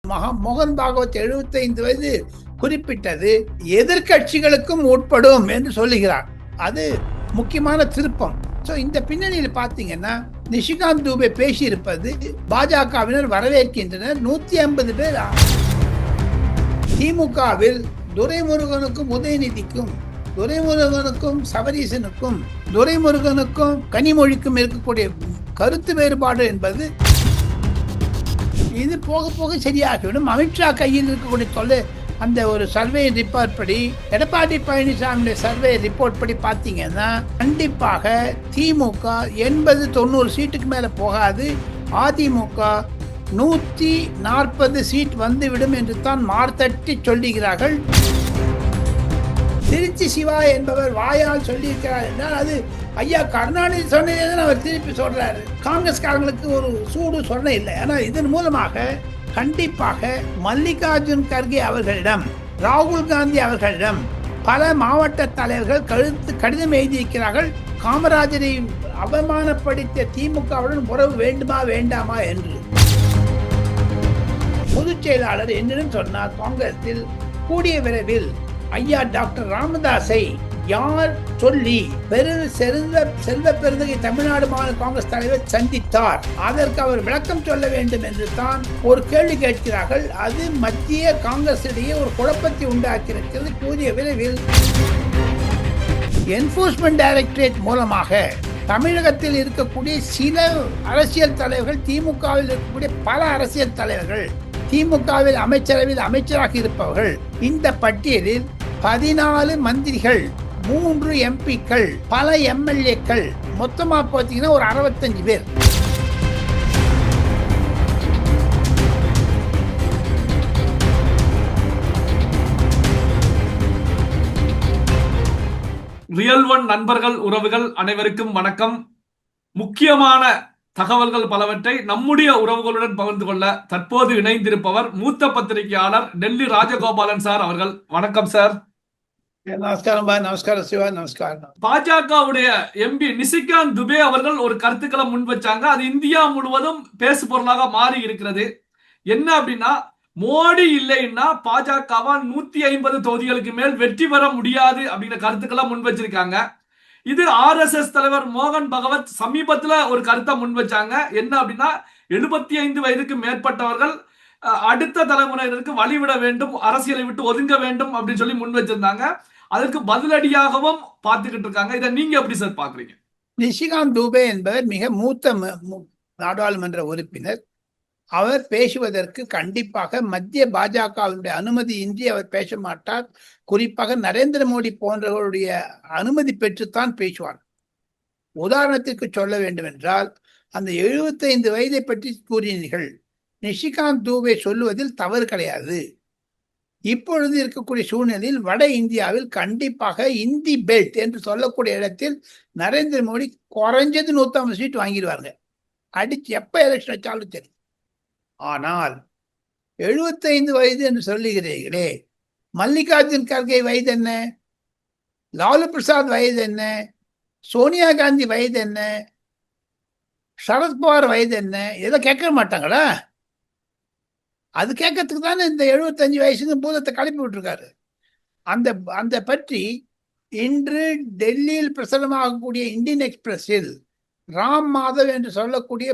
மோகன் பாகவத் 75 வயது குறிப்பிட்டது எதிர்கட்சிகளுக்கும் உட்படும் என்று சொல்லுகிறார். அது முக்கியமான திருப்பம். இந்த பின்னணியில் பார்த்தீங்கன்னா நிஷிகாந்த் தூபே பேசியிருப்பது பாஜகவினர் வரவேற்கின்றனர். 150 பேர் திமுகவில் துரைமுருகனுக்கும் உதயநிதிக்கும், துரைமுருகனுக்கும் சபரீசனுக்கும், துரைமுருகனுக்கும் கனிமொழிக்கும் இருக்கக்கூடிய கருத்து வேறுபாடு என்பது இது போக போக சரியாகிவிடும். அமித்ஷா கையில் இருக்கக்கூடிய தொல்லை அந்த ஒரு சர்வே ரிப்போர்ட் படி, எடப்பாடி பழனிசாமியுடைய சர்வே ரிப்போர்ட் படி பார்த்தீங்கன்னா கண்டிப்பாக திமுக 80-90 சீட்டுக்கு மேலே போகாது. அதிமுக 140 சீட் வந்துவிடும் என்று தான் மார்த்தட்டி சொல்லுகிறார்கள். திருச்சி சிவா என்பவர் வாயால் சொல்லியிருக்கிறார் என்றால் அது ஐயா கருணாநிதி சொன்னதே தான் அவர் திருப்பி சொல்றாரு. காங்கிரஸ்காரங்களுக்கு ஒரு சூடு சொன்ன இல்லை. ஆனால் இதன் மூலமாக கண்டிப்பாக மல்லிகார்ஜுன் கர்கே அவர்களிடம், ராகுல் காந்தி அவர்களிடம் பல மாவட்ட தலைவர்கள் கடிதம் எழுதியிருக்கிறார்கள். காமராஜரை அவமானப்படுத்திய திமுகவுடன் உறவு வேண்டுமா வேண்டாமா என்று. பொதுச் செயலாளர் என்னிடம் சொன்னார், காங்கிரஸில் கூடிய விரைவில் ஐயா டாக்டர் ராமதாஸை யார் சொல்லி செல்வ பெருந்தகை தமிழ்நாடு மாநில காங்கிரஸ் தலைவர் சந்தித்தார், அதற்கு அவர் விளக்கம் சொல்ல வேண்டும் என்று தான் ஒரு கேள்வி கேட்கிறார்கள். அது மத்திய காங்கிரஸ் இடையே ஒரு குழப்பத்தை உண்டாக்கியிருக்கிறது. கூடிய விரைவில் என்போர்ஸ்மெண்ட் டைரக்டரேட் மூலமாக தமிழகத்தில் இருக்கக்கூடிய சில அரசியல் தலைவர்கள், திமுகவில் இருக்கக்கூடிய பல அரசியல் தலைவர்கள், திமுகவில் அமைச்சரவையில் அமைச்சராக இருப்பவர்கள், இந்த பட்டியலில் 14 மந்திரிகள், 3 எம்பிக்கள், பல எம்எல்ஏக்கள், மொத்தமா பார்த்தீங்கன்னா ஒரு 65 பேர். ரியல் ஒன் நண்பர்கள், உறவுகள் அனைவருக்கும் வணக்கம். முக்கியமான தகவல்கள் பலவற்றை நம்முடைய உறவுகளுடன் பகிர்ந்து கொள்ள தற்போது இணைந்திருப்பவர் மூத்த பத்திரிகையாளர் டெல்லி ராஜகோபாலன் சார் அவர்கள். வணக்கம் சார். நமஸ்காரம். நமஸ்காரம் சிவா. நமஸ்காரம். பாஜகவுடைய எம்பி நிஷிகாந்த் துபே அவர்கள் ஒரு கருத்துக்களை முன் வச்சாங்க. அது இந்தியா முழுவதும் பேசு பொருளாக மாறி இருக்கிறது. என்ன அப்படின்னா, மோடி இல்லைன்னா பாஜகவா 150 தொகுதிகளுக்கு மேல் வெற்றி பெற முடியாது அப்படிங்கிற கருத்துக்களை முன் வச்சிருக்காங்க. இது RSS தலைவர் மோகன் பகவத் சமீபத்துல ஒரு கருத்தை முன் வச்சாங்க. என்ன அப்படின்னா, 75 வயதுக்கு மேற்பட்டவர்கள் அடுத்த தலைமுறையினருக்கு வழிவிட வேண்டும், அரசியலை விட்டு ஒதுங்க வேண்டும் அப்படின்னு சொல்லி முன் வச்சிருந்தாங்க. அதற்கு பதிலடியாகவும் பார்த்துக்கிட்டு இருக்காங்க. இதை நீங்க எப்படி சார் பாக்குறீங்க? நிஷிகாந்த் தூபே என்பவர் மிக மூத்த நாடாளுமன்ற உறுப்பினர். அவர் பேசுவதற்கு கண்டிப்பாக மத்திய பாஜகவினுடைய அனுமதி இன்றி அவர் பேச மாட்டார். குறிப்பாக நரேந்திர மோடி போன்றவருடைய அனுமதி பெற்றுத்தான் பேசுவார். உதாரணத்திற்கு சொல்ல வேண்டும் என்றால், அந்த 75 வயதை பற்றி கூறினீர்கள். நிஷிகாந்த் தூபே சொல்லுவதில் தவறு கிடையாது. இப்பொழுது இருக்கக்கூடிய சூழ்நிலையில் வட இந்தியாவில் கண்டிப்பாக இந்தி பெல்ட் என்று சொல்லக்கூடிய இடத்தில் நரேந்திர மோடி குறைஞ்சது 150 சீட் வாங்கிடுவாருங்க. அடிச்சு எப்ப எலெக்ஷன் வச்சாலும் சரி. ஆனால் 75 வயது என்று சொல்லுகிறீர்களே, மல்லிகார்ஜுன் கர்கே வயது என்ன, லாலு பிரசாத் வயது என்ன, சோனியா காந்தி வயது என்ன, சரத்பவார் வயது என்ன, இதை கேட்க மாட்டாங்களா? அது கேட்கறதுக்கு தானே இந்த 75 வயசுக்கு பூதத்தை கிளப்பி விட்டுருக்காரு. அந்த பற்றி இன்று டெல்லியில் பிரசுரமாகக்கூடிய இந்தியன் எக்ஸ்பிரஸில் ராம் மாதவ் என்று சொல்லக்கூடிய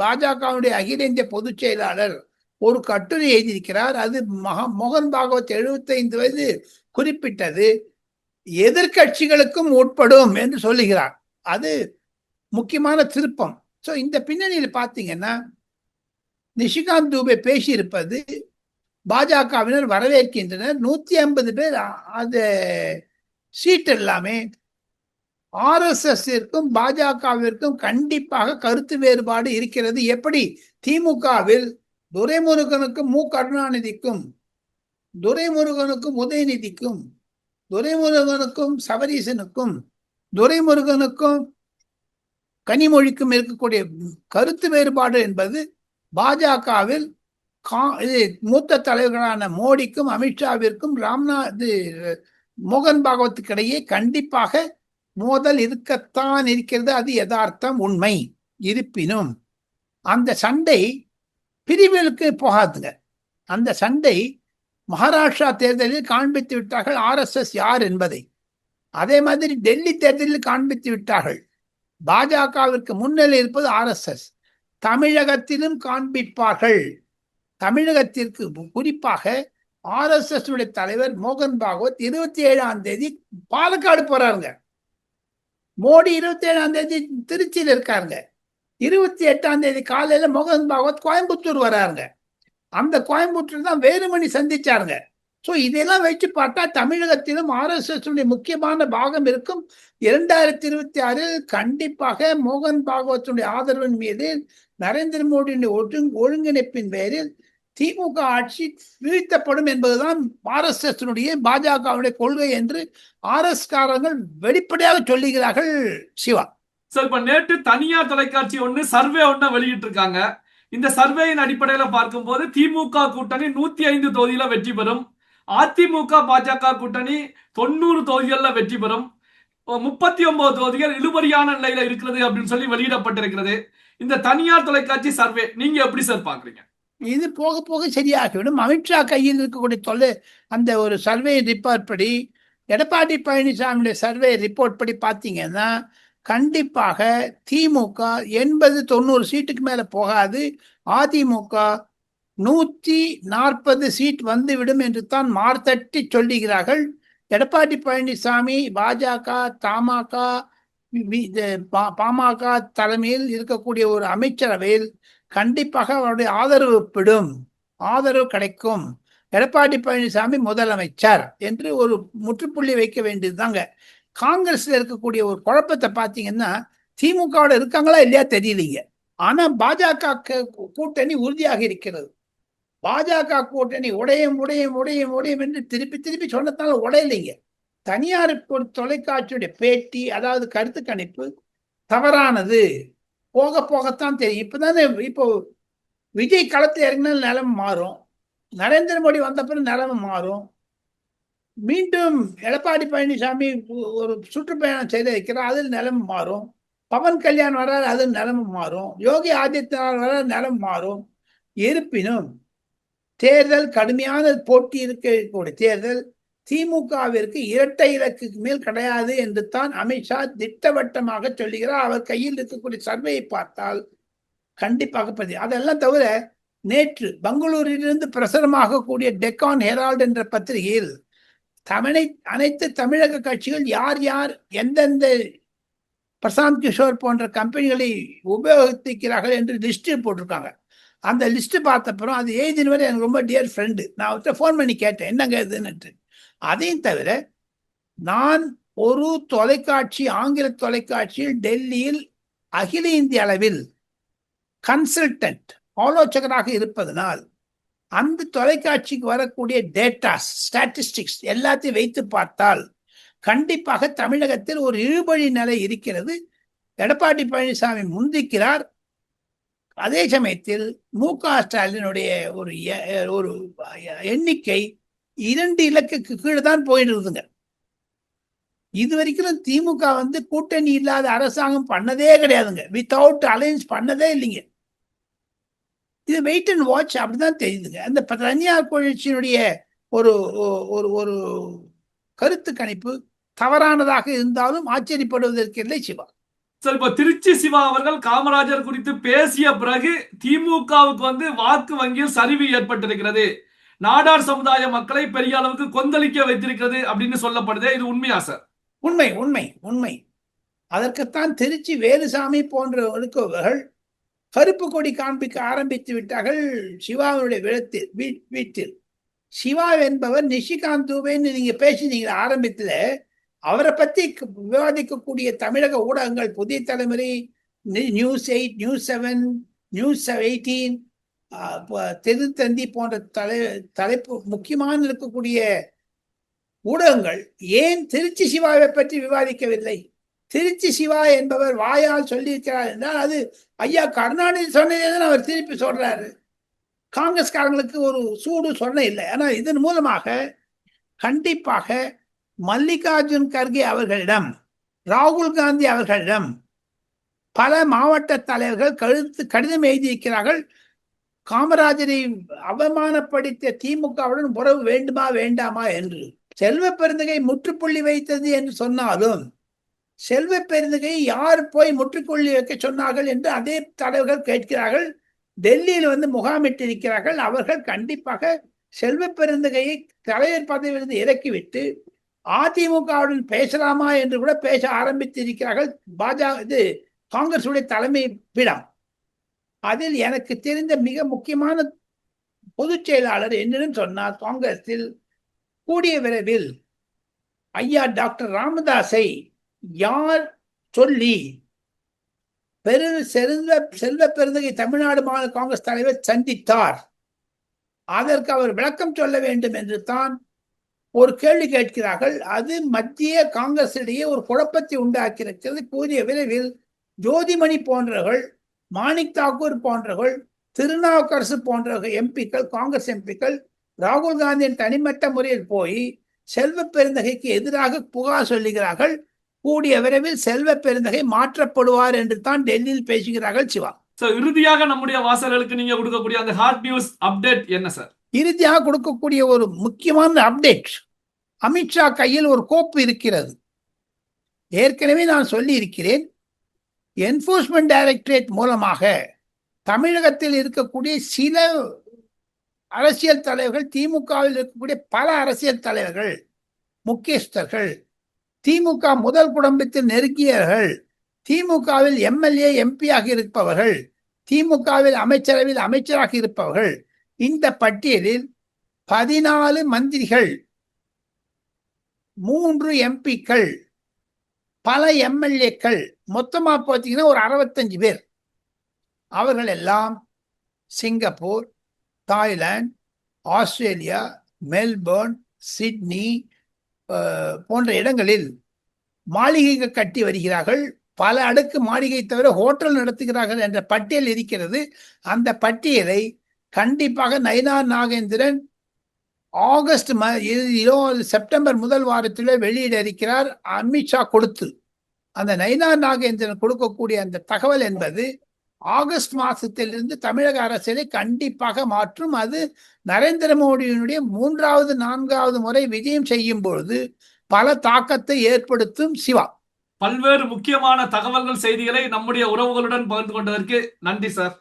பாஜகவுடைய அகில இந்திய பொதுச் செயலாளர் ஒரு கட்டுரை எழுதியிருக்கிறார். அது மோகன் பாகவத் 75 வயது குறிப்பிட்டது எதிர்கட்சிகளுக்கும் உட்படும் என்று சொல்லுகிறார். அது முக்கியமான திருப்பம். இந்த பின்னணியில் பார்த்தீங்கன்னா நிஷிகாந்த் தூபே பேசியிருப்பது பாஜகவினர் வரவேற்கின்றனர். 150 பேர் அந்த சீட் எல்லாமே RSSிற்கும் பாஜகவிற்கும் கண்டிப்பாக கருத்து வேறுபாடு இருக்கிறது. எப்படி திமுகவில் துரைமுருகனுக்கும் கருணாநிதிக்கும், துரைமுருகனுக்கும் உதயநிதிக்கும், துரைமுருகனுக்கும் சபரீசனுக்கும், துரைமுருகனுக்கும் கனிமொழிக்கும் இருக்கக்கூடிய கருத்து வேறுபாடு என்பது பாஜகவில் மூத்த தலைவர்களான மோடிக்கும் அமித்ஷாவிற்கும் மோகன் பாகவத்துக்கு இடையே கண்டிப்பாக மோதல் இருக்கத்தான் இருக்கிறது. அது யதார்த்தம், உண்மை. இருப்பினும் அந்த சண்டை பிரிவுகளுக்கு போகாதுங்க. அந்த சண்டை மகாராஷ்டிரா தேர்தலில் காண்பித்து விட்டார்கள் RSS யார் என்பதை. அதே மாதிரி டெல்லி தேர்தலில் காண்பித்து விட்டார்கள் பாஜகவிற்கு முன்னிலை இருப்பது RSS. தமிழகத்திலும் காண்பிப்பார்கள். தமிழகத்திற்கு குறிப்பாக RSS உடைய தலைவர் மோகன் பாகவத் 27ஆம் தேதி பாலக்காடு போறாருங்க. மோடி 27ஆம் தேதி திருச்சியில் இருக்காருங்க. 28ஆம் தேதி காலையில மோகன் பாகவத் கோயம்புத்தூர் வராருங்க. அந்த கோயம்புத்தூர் தான் வேலுமணி சந்திச்சாருங்க. ஸோ இதெல்லாம் வச்சு பார்த்தா தமிழகத்திலும் RSS உடைய முக்கியமான பாகம் இருக்கும். 2026 கண்டிப்பாக மோகன் பாகவத்துடைய ஆதரவின் மீது நரேந்திர மோடியுடைய ஒருங்கிணைப்பின் பேரில் திமுக ஆட்சி வீழ்த்தப்படும் என்பதுதான் RSS பாஜகவுடைய கொள்கை என்று RS காரர்கள் வெளிப்படையாக சொல்லுகிறார்கள். சிவா சார், இப்ப நேற்று தனியார் தொலைக்காட்சி சர்வே வெளியிட்டு இருக்காங்க. இந்த சர்வேயின் அடிப்படையில பார்க்கும்போது திமுக கூட்டணி 105 தொகுதியில வெற்றி பெறும். அதிமுக பாஜக கூட்டணி 90 தொகுதிகளில் வெற்றி பெறும். 39 தொகுதிகள் இழுபறியான நிலையில இருக்கிறது அப்படின்னு சொல்லி வெளியிடப்பட்டிருக்கிறது. இந்த தனியார் தொலைக்காட்சி சர்வே நீங்க எப்படி சார் பாக்குறீங்க? இது போக போக சரியாகிவிடும். அமித்ஷா கையில் இருக்கக்கூடிய அந்த ஒரு சர்வே ரிப்போர்ட் படி, எடப்பாடி பழனிசாமியுடைய சர்வே ரிப்போர்ட் படி பார்த்தீங்கன்னா கண்டிப்பாக திமுக 80-90 சீட்டுக்கு மேல போகாது. அதிமுக 140 சீட் வந்துவிடும் என்று தான் மார்த்தட்டி சொல்லுகிறார்கள். எடப்பாடி பழனிசாமி பாஜக, பாமக தலைமையில் இருக்கக்கூடிய ஒரு அமைச்சரவையில் கண்டிப்பாக அவருடைய ஆதரவு கிடைக்கும். எடப்பாடி பழனிசாமி முதலமைச்சர் என்று ஒரு முற்றுப்புள்ளி வைக்க வேண்டியதுதாங்க. காங்கிரஸ்ல இருக்கக்கூடிய ஒரு குழப்பத்தை பார்த்தீங்கன்னா திமுகவோட இருக்காங்களா இல்லையா தெரியலீங்க. ஆனா பாஜக கூட்டணி உறுதியாக இருக்கிறது. பாஜக கூட்டணி உடையும் என்று திருப்பி சொன்னதால உடையலைங்க. தனியார் தொலைக்காட்சியுடைய பேட்டி, அதாவது கருத்து கணிப்பு தவறானது. போகத்தான் தெரியும். இப்போ விஜய் களத்தில் இறங்கினா நிலைமை மாறும். நரேந்திர மோடி வந்த பிறகு நிலைமை மாறும். மீண்டும் எடப்பாடி பழனிசாமி ஒரு சுற்றுப்பயணம் செய்து வைக்கிறார், அதில் நிலைமை மாறும். பவன் கல்யாண் வர்றாரு, அதில் நிலைமை மாறும். யோகி ஆதித்யநாத் வர்றாரு, நிலைமை மாறும். இருப்பினும் தேர்தல் கடுமையான போட்டி இருக்கக்கூடிய தேர்தல். திமுகவிற்கு இரட்டை இலக்குக்கு மேல் கிடையாது என்று தான் அமித்ஷா திட்டவட்டமாக சொல்லுகிறார். அவர் கையில் இருக்கக்கூடிய சர்வேயை பார்த்தால் கண்டிப்பாக அதெல்லாம் தவிர நேற்று பெங்களூரிலிருந்து பிரசுரமாக கூடிய டெக்கான் ஹெரால்டு என்ற பத்திரிகையில் அனைத்து தமிழக கட்சிகள் யார் எந்தெந்த பிரசாந்த் கிஷோர் போன்ற கம்பெனிகளை உபயோகிக்கிறார்கள் என்று லிஸ்ட் போட்டிருக்காங்க. அந்த லிஸ்ட் பார்த்தப்பறம் அது எழுதினவரை எனக்கு ரொம்ப டியர் ஃப்ரெண்டு. நான் அவர்கிட்ட ஃபோன் பண்ணி கேட்டேன் என்னங்க இதுன்னு. அதையும் தவிர நான் ஒரு தொலைக்காட்சி, ஆங்கில தொலைக்காட்சியில் டெல்லியில் அகில இந்திய அளவில் கன்சல்டன்ட் ஆலோசகராக இருப்பதனால் அந்த தொலைக்காட்சிக்கு வரக்கூடிய டேட்டாஸ், ஸ்டாட்டிஸ்டிக்ஸ் எல்லாத்தையும் வைத்து பார்த்தால் கண்டிப்பாக தமிழகத்தில் ஒரு இழுபறி நிலை இருக்கிறது. எடப்பாடி பழனிசாமி முந்திக்கிறார். அதே சமயத்தில் மு.க. ஸ்டாலினுடைய ஒரு எண்ணிக்கை 2 இலக்குக்கு கீழே தான் போயிடுதுங்க. இது வரைக்கும் திமுக கூட்டணி இல்லாத அரசாங்கம் பண்ணதே கிடையாதுங்க. வித்தவுட் அலையன்ஸ் பண்ணதே இல்லைங்க. இது வெயிட் அண்ட் வாட்ச் அப்படிதான் தெரியுதுங்க. அந்த தனியார் கட்சியினுடைய ஒரு ஒரு கருத்து கணிப்பு தவறானதாக இருந்தாலும் ஆச்சரியப்படுவதற்கு இல்லை. சிவா சார், இப்ப திருச்சி சிவா அவர்கள் காமராஜர் குறித்து பேசிய பிறகு திமுகவுக்கு வாக்கு வங்கியில் சரிவு ஏற்பட்டிருக்கிறது, நாடார் சமுதாய மக்களை பெரிய அளவுக்கு கொந்தளிக்க வைத்திருக்கிறது அப்படின்னு சொல்லப்படுது. இது உண்மையா சார்? உண்மை. அதற்குத்தான் திருச்சி வேலுசாமி போன்றவர்கள் கருப்பு கொடி காண்பிக்க ஆரம்பித்து விட்டார்கள் சிவாவுடைய வீட்டில். சிவா என்பவர் நிஷிகாந்த் துபேன்னு நீங்க பேசினீங்க ஆரம்பத்துல. அவரை பத்தி விவாதிக்கக்கூடிய தமிழக ஊடகங்கள் புதிய தலைமுறை, நியூஸ் 8, நியூஸ் 7, நியூஸ் 18, தெருத்தந்தி போன்ற தலைப்பு முக்கியமான இருக்கக்கூடிய ஊடகங்கள் ஏன் திருச்சி சிவாவை பற்றி விவாதிக்கவில்லை? திருச்சி சிவா என்பவர் வாயால் சொல்லியிருக்கிறார் என்றால் அது ஐயா கருணாநிதி சொன்னதே அவர் திருப்பி சொல்றாரு. காங்கிரஸ்காரங்களுக்கு ஒரு சூடு சொன்ன இல்லை. ஆனால் இதன் மூலமாக கண்டிப்பாக மல்லிகார்ஜுன் கர்கே அவர்களிடம், ராகுல் காந்தி அவர்களிடம் பல மாவட்ட தலைவர்கள் கடிதம் எழுதியிருக்கிறார்கள். காமராஜரை அவமானப்படுத்திய திமுகவுடன் உறவு வேண்டுமா வேண்டாமா என்று. செல்வ பெருந்தகை முற்றுப்புள்ளி வைத்தது என்று சொன்னாலும் செல்வ பெருந்தகை யார் போய் முற்றுப்புள்ளி வைக்க சொன்னார்கள் என்று அதே தலைவர்கள் கேட்கிறார்கள். டெல்லியில் வந்து முகாமிட்டிருக்கிறார்கள். அவர்கள் கண்டிப்பாக செல்வ பெருந்தகையை தலைவர் பதவியிலிருந்து இறக்கிவிட்டு அதிமுகவுடன் பேசலாமா என்று கூட பேச ஆரம்பித்திருக்கிறார்கள். இது காங்கிரசுடைய தலைமை பீடம். அதில் எனக்கு தெரிந்த மிக முக்கியமான பொதுச் செயலாளர் என்னன்னு சொன்னார், காங்கிரஸில் கூடிய விரைவில் ஐயா டாக்டர் ராமதாஸை யார் சொல்லி செல்வ பெருந்தகை தமிழ்நாடு மாநில காங்கிரஸ் தலைவர் சந்தித்தார், அதற்கு அவர் விளக்கம் சொல்ல வேண்டும் என்று தான் ஒரு கேள்வி கேட்கிறார்கள். அது மத்திய காங்கிரஸ் இடையே ஒரு குழப்பத்தை உண்டாக்கியிருக்கிறது. கூடிய விரைவில் ஜோதிமணி போன்றவர்கள், மாணிக் தாக்கூர் போன்றவர்கள், திருநாவுக்கரசு போன்ற எம்பிக்கள், காங்கிரஸ் எம்பிக்கள் ராகுல் காந்தியின் தனிமட்ட முறையில் போய் செல்வ பெருந்தகைக்கு எதிராக புகார் சொல்லுகிறார்கள். கூடிய விரைவில் செல்வ பெருந்தகை மாற்றப்படுவார் என்று தான் டெல்லியில் பேசுகிறார்கள். சிவா, இறுதியாக நம்முடைய வாசகர்களுக்கு நீங்க கொடுக்கக்கூடிய அந்த ஹாட் நியூஸ் அப்டேட் என்ன சார்? இறுதியாக கொடுக்கக்கூடிய ஒரு முக்கியமான அப்டேட், அமித்ஷா கையில் ஒரு கோப்பு இருக்கிறது. ஏற்கனவே நான் சொல்லி இருக்கிறேன், என்போர்ஸ்மெண்ட் டைரக்டரேட் மூலமாக தமிழகத்தில் இருக்கக்கூடிய சில அரசியல் தலைவர்கள், திமுகவில் இருக்கக்கூடிய பல அரசியல் தலைவர்கள், முக்கியஸ்தர்கள், திமுக முதல் குடும்பத்தில் நெருங்கியவர்கள், திமுகவில் எம்எல்ஏ எம்பியாக இருப்பவர்கள், திமுகவில் அமைச்சரவையில் அமைச்சராக இருப்பவர்கள், இந்த பட்டியலில் 14 மந்திரிகள், 3 எம்பிக்கள், பல எம்எல்ஏக்கள், மொத்தமா பார்த்தீங்கன்னா ஒரு 65 பேர். அவர்கள் எல்லாம் Singapore, Thailand, Australia, Melbourne, Sydney போன்ற இடங்களில் மாளிகைகள் கட்டி வருகிறார்கள். பல அடுக்கு மாளிகை தவிர ஹோட்டல் நடத்துகிறார்கள் என்ற பட்டியல் இருக்கிறது. அந்த பட்டியலை கண்டிப்பாக நயினார் நாகேந்திரன் ஆகஸ்ட் செப்டம்பர் முதல் வாரத்திலே வெளியிட இருக்கிறார் அமித்ஷா கொடுத்து. அந்த நயினார் நாகேந்திரன் கொடுக்கக்கூடிய அந்த தகவல் என்பது ஆகஸ்ட் மாசத்திலிருந்து தமிழக அரசியலை கண்டிப்பாக மாற்றும். அது நரேந்திர மோடியினுடைய 3வது 4வது முறை விஜயம் செய்யும் பொழுது பல தாக்கத்தை ஏற்படுத்தும். சிவா, பல்வேறு முக்கியமான தகவல்கள், செய்திகளை நம்முடைய உறவுகளுடன் பகிர்ந்து கொண்டதற்கு நன்றி சார்.